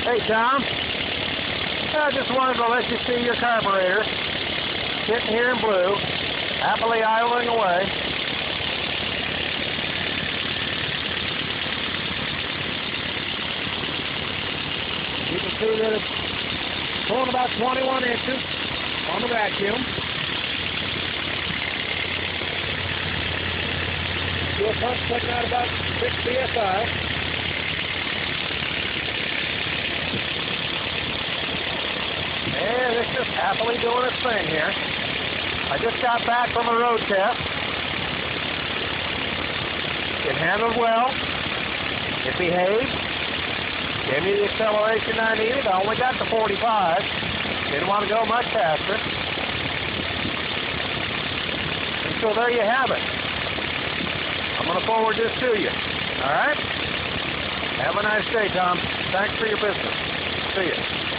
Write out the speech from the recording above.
Hey, Tom. I just wanted to let you see your carburetor sitting here in blue, happily idling away. You can see that it's pulling about 21 inches on the vacuum. Fuel pump's putting out about 6 psi. And it's just happily doing its thing here. I just got back from a road test. It handled well. It behaved. Gave me the acceleration I needed. I only got to 45. Didn't want to go much faster. And so there you have it. I'm going to forward this to you. All right? Have a nice day, Tom. Thanks for your business. See you.